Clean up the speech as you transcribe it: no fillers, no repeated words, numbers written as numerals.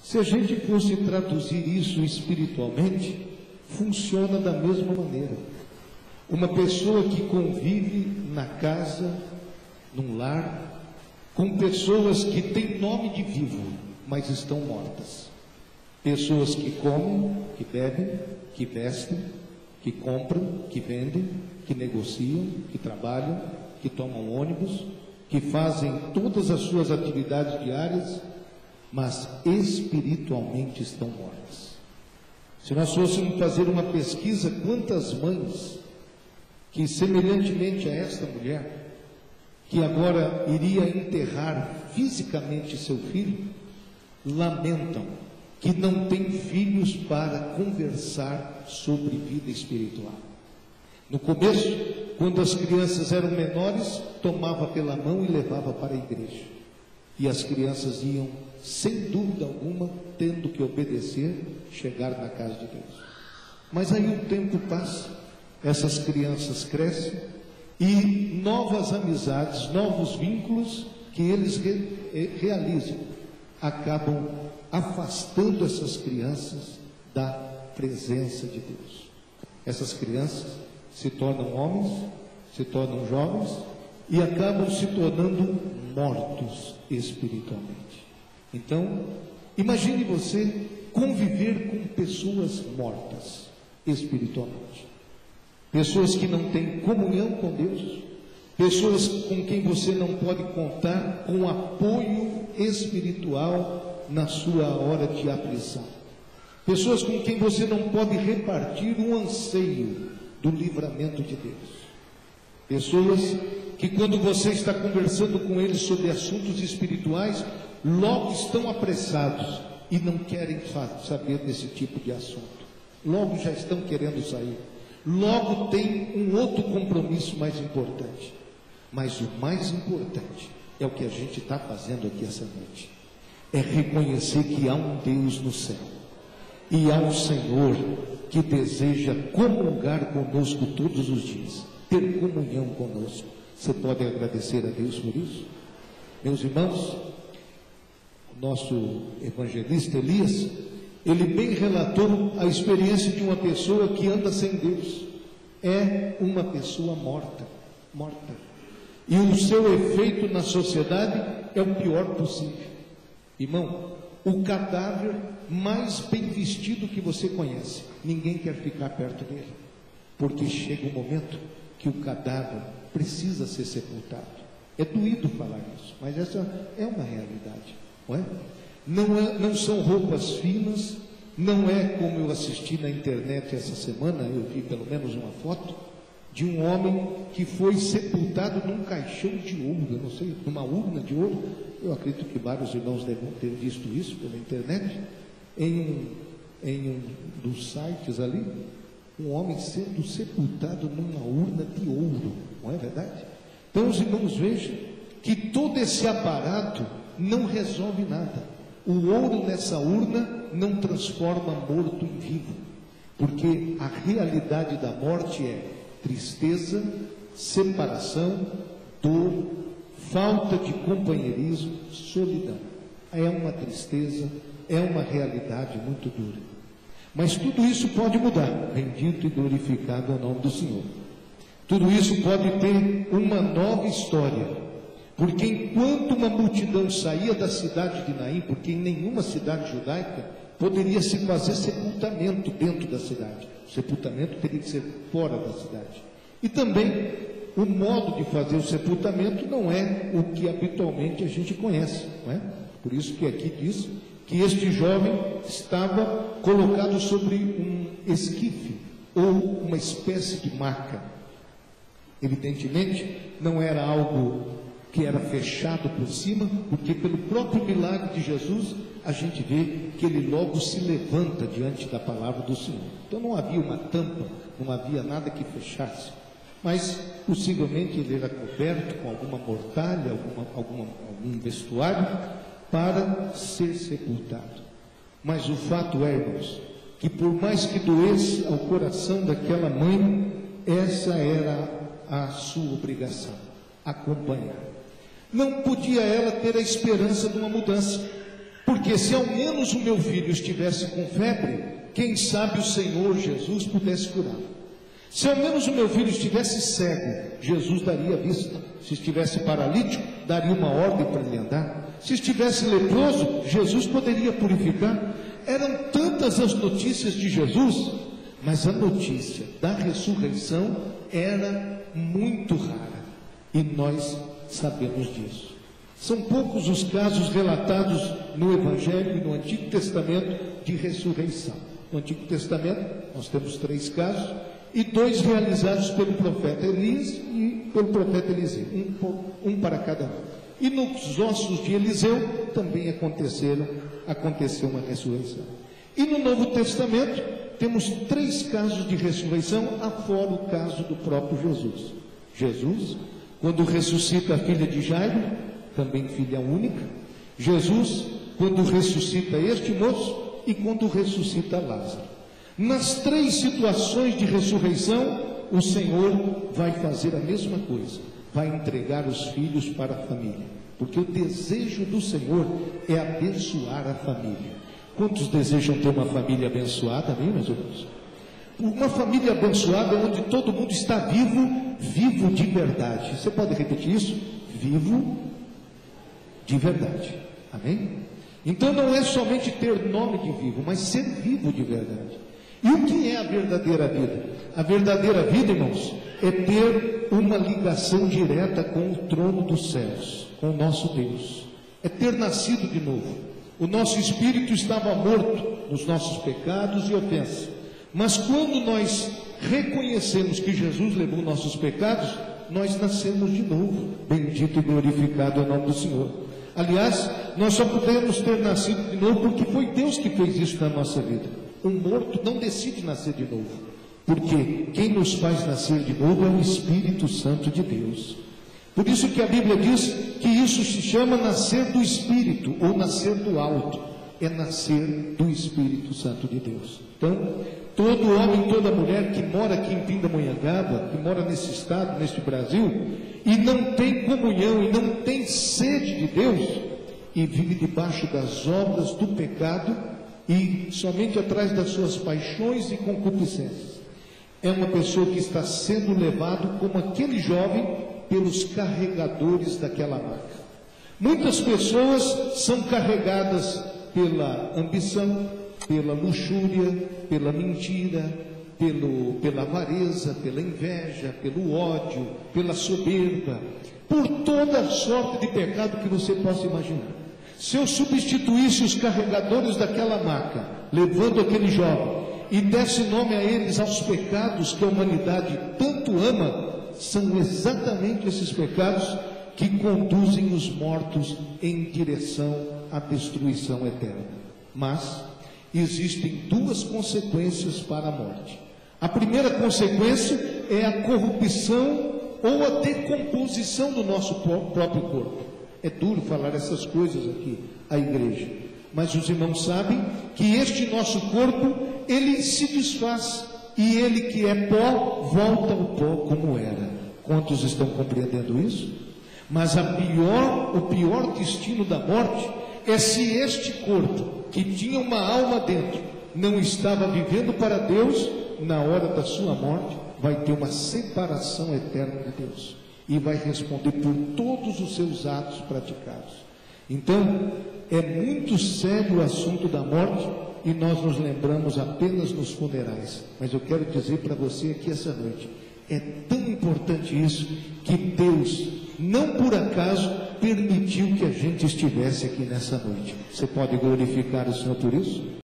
Se a gente fosse traduzir isso espiritualmente, funciona da mesma maneira. Uma pessoa que convive na casa, num lar, com pessoas que têm nome de vivo, mas estão mortas. Pessoas que comem, que bebem, que vestem, que compram, que vendem, que negociam, que trabalham, que tomam ônibus, que fazem todas as suas atividades diárias, mas espiritualmente estão mortas. Se nós fôssemos fazer uma pesquisa, quantas mães que, semelhantemente a esta mulher, que agora iria enterrar fisicamente seu filho, lamentam que não tem filhos para conversar sobre vida espiritual. No começo, quando as crianças eram menores, tomava pela mão e levava para a igreja. E as crianças iam, sem dúvida alguma, tendo que obedecer, chegar na casa de Deus. Mas aí o tempo passa, essas crianças crescem e novas amizades, novos vínculos que eles realizam, acabam afastando essas crianças da presença de Deus. Essas crianças se tornam homens, se tornam jovens e acabam se tornando mortos espiritualmente. Então, imagine você conviver com pessoas mortas espiritualmente. Pessoas que não têm comunhão com Deus, pessoas com quem você não pode contar com apoio espiritual na sua hora de aflição. Pessoas com quem você não pode repartir um anseio do livramento de Deus. Pessoas que, quando você está conversando com eles sobre assuntos espirituais, logo estão apressados e não querem saber desse tipo de assunto. Logo já estão querendo sair. Logo tem um outro compromisso mais importante. Mas o mais importante é o que a gente está fazendo aqui essa noite. É reconhecer que há um Deus no céu. E há um Senhor que deseja comungar conosco todos os dias. Ter comunhão conosco. Você pode agradecer a Deus por isso? Meus irmãos, o nosso evangelista Elias, ele bem relatou a experiência de uma pessoa que anda sem Deus. É uma pessoa morta. E o seu efeito na sociedade é o pior possível. Irmão, o cadáver mais bem vestido que você conhece, ninguém quer ficar perto dele, porque chega um momento que o cadáver precisa ser sepultado. É doído falar isso, mas essa é uma realidade, não é? Não são roupas finas, não é como eu assisti na internet essa semana, eu vi pelo menos uma foto de um homem que foi sepultado num caixão de ouro, eu não sei, numa urna de ouro. Eu acredito que vários irmãos devem ter visto isso pela internet, em um dos sites ali, um homem sendo sepultado numa urna de ouro, não é verdade? Então os irmãos vejam que todo esse aparato não resolve nada. O ouro nessa urna não transforma morto em vivo, porque a realidade da morte é tristeza, separação, dor, falta de companheirismo, solidão. É uma tristeza, é uma realidade muito dura. Mas tudo isso pode mudar. Bendito e glorificado é o nome do Senhor. Tudo isso pode ter uma nova história. Porque enquanto uma multidão saía da cidade de Naim, porque em nenhuma cidade judaica poderia se fazer sepultamento dentro da cidade. O sepultamento teria que ser fora da cidade. E também o modo de fazer o sepultamento não é o que habitualmente a gente conhece, não é? Por isso que aqui diz que este jovem estava colocado sobre um esquife ou uma espécie de maca. Evidentemente, não era algo que era fechado por cima, porque pelo próprio milagre de Jesus, a gente vê que ele logo se levanta diante da palavra do Senhor. Então não havia uma tampa, não havia nada que fechasse, mas possivelmente ele era coberto com alguma mortalha, algum vestuário, para ser sepultado. Mas o fato é, irmãos, que por mais que doesse ao coração daquela mãe, essa era a sua obrigação, acompanhar. Não podia ela ter a esperança de uma mudança, Porque se ao menos o meu filho estivesse com febre, quem sabe o Senhor Jesus pudesse curar. Se ao menos o meu filho estivesse cego, Jesus daria vista. Se estivesse paralítico, daria uma ordem para ele andar. Se estivesse leproso, Jesus poderia purificar. Eram tantas as notícias de Jesus, mas a notícia da ressurreição era muito rara. E nós sabemos disso. São poucos os casos relatados no Evangelho e no Antigo Testamento de ressurreição. No Antigo Testamento, nós temos 3 casos, e 2 realizados pelo profeta Elias e pelo profeta Eliseu, um para cada um. E nos ossos de Eliseu também aconteceu uma ressurreição. E no Novo Testamento temos 3 casos de ressurreição, afora o caso do próprio Jesus. Jesus, quando ressuscita a filha de Jairo, também filha única. Jesus, quando ressuscita este moço, e quando ressuscita Lázaro. Nas 3 situações de ressurreição, o Senhor vai fazer a mesma coisa, vai entregar os filhos para a família, porque o desejo do Senhor é abençoar a família. Quantos desejam ter uma família abençoada, amém, meus irmãos? Uma família abençoada onde todo mundo está vivo de verdade. Você pode repetir isso? Vivo de verdade, amém? Então não é somente ter nome de vivo, mas ser vivo de verdade. E o que é a verdadeira vida? A verdadeira vida, irmãos, é ter uma ligação direta com o trono dos céus, com o nosso Deus. É ter nascido de novo. O nosso espírito estava morto nos nossos pecados e ofensas. Mas quando nós reconhecemos que Jesus levou nossos pecados, nós nascemos de novo. Bendito e glorificado é o nome do Senhor. Aliás, nós só podemos ter nascido de novo porque foi Deus que fez isso na nossa vida. Um morto não decide nascer de novo, porque quem nos faz nascer de novo é o Espírito Santo de Deus. Por isso que a Bíblia diz que isso se chama nascer do Espírito, ou nascer do alto, é nascer do Espírito Santo de Deus. Então, todo homem, toda mulher que mora aqui em Pindamonhangaba, que mora nesse estado, neste Brasil, e não tem comunhão, e não tem sede de Deus, e vive debaixo das obras do pecado, e somente atrás das suas paixões e concupiscências, é uma pessoa que está sendo levado como aquele jovem pelos carregadores daquela maca. Muitas pessoas são carregadas pela ambição, pela luxúria, pela mentira, pela avareza, pela inveja, pelo ódio, pela soberba, por toda sorte de pecado que você possa imaginar. Se eu substituísse os carregadores daquela maca, levando aquele jovem, e desse nome a eles, aos pecados que a humanidade tanto ama, são exatamente esses pecados que conduzem os mortos em direção à destruição eterna. Mas existem 2 consequências para a morte. A primeira consequência é a corrupção ou a decomposição do nosso próprio corpo. É duro falar essas coisas aqui à igreja, mas os irmãos sabem que este nosso corpo, ele se desfaz, e ele que é pó, volta ao pó como era. Quantos estão compreendendo isso? Mas o pior destino da morte é se este corpo, que tinha uma alma dentro, não estava vivendo para Deus. Na hora da sua morte, vai ter uma separação eterna de Deus, e vai responder por todos os seus atos praticados. Então, é muito sério o assunto da morte, e nós nos lembramos apenas nos funerais. Mas eu quero dizer para você aqui essa noite, é tão importante isso, que Deus, não por acaso, permitiu que a gente estivesse aqui nessa noite. Você pode glorificar o Senhor por isso?